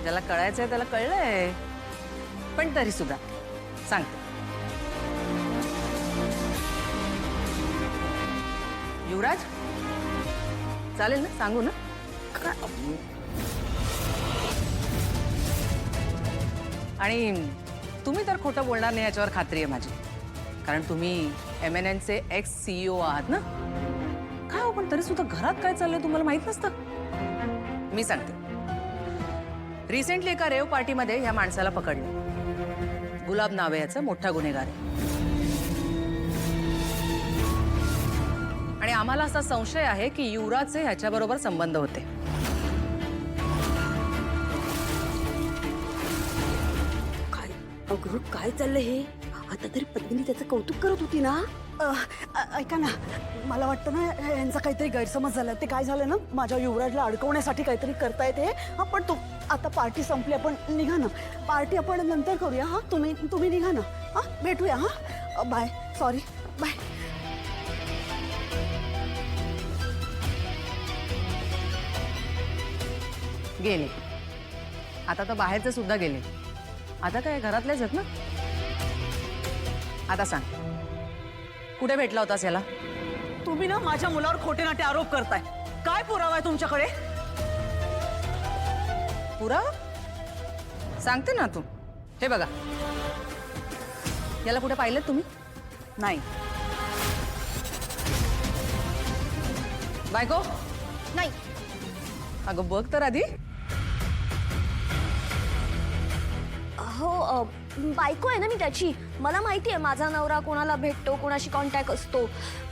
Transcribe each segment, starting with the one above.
ज्याला कळायचंय त्याला कळलंय, पण तरी सुद्धा सांगते. युवराज, चालेल ना, सांगू ना? आणि तुम्ही तर खोटं बोलणार नाही याच्यावर खात्री आहे माझी, कारण तुम्ही MNNचे एक्स CEO आहात ना. काय हो, पण तरी सुद्धा घरात काय चाललंय तुम्हाला माहित नसतं? मी सांगते. रिसेंटली एका रेव पार्टीमध्ये ह्या माणसाला पकडलं. गुलाब नावे याचा मोठा गुन्हेगार आहे. आणि आम्हाला असा संशय आहे की युवराजचे ह्याच्याबरोबर संबंध होते. काय अगं काय चाललंय हे? आता तरी पद्मिनी त्याचं कौतुक करत होती ना. ऐका ना, मला वाटतं ना यांचा काहीतरी गैरसमज झाला. ते काय झालं ना, माझ्या युवराजला अडकवण्यासाठी काहीतरी करतायत हे. हा, पण तू आता पार्टी संपली, आपण निघा ना. पार्टी आपण नंतर करूया. हा, तुम्ही निघा ना. हा, भेटूया. हा, बाय. Sorry, bye. गेले. आता तर बाहेरचे सुद्धा गेले. आता काय घरातलेच आहेत ना. आता सांग, कुठे भेटला होतास याला? तुम्ही ना माझ्या मुलावर खोटे नाटे आरोप करताय. काय पुरावा आहे तुमच्याकडे? पुरावा? सांगते ना तू. हे बघा, याला कुठे पाहिलं तुम्ही? नाही. बायको नाही. अगं बघ तर आधी. हो, बायको आहे ना मी त्याची. मला माहिती आहे माझा नवरा कोणाला भेटतो, कोणाशी कॉन्टॅक्ट असतो.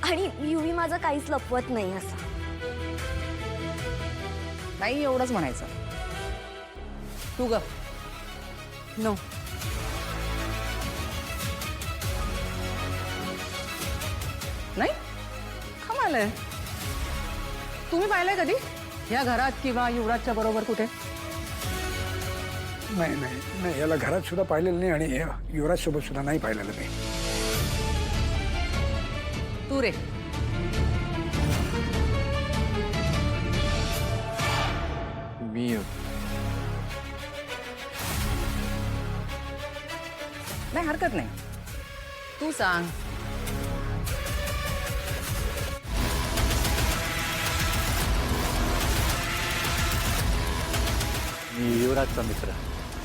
आणि युवी माझं काहीच लपवत नाही असं. नाही एवढंच म्हणायचं. तू ग. नो. नाही कमाल आहे. तुम्ही पाहिलंय कधी या घरात किंवा युवराजच्या बरोबर कुठे? नाही नाही नाही, याला घरात सुद्धा पाहिलेलं नाही आणि युवराज सोबत सुद्धा नाही पाहिलेलं मी. तू रे, मी नाही हरकत नाही, तू सांग. मी युवराजचा मित्र.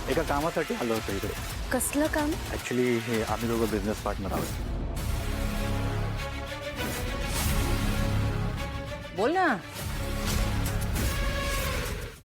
एका कामासाठी आलो होतो इकडे. कसलं काम? ऍक्च्युली हे आम्ही दोघं बिझनेस पार्टनर आहोत. बोल ना,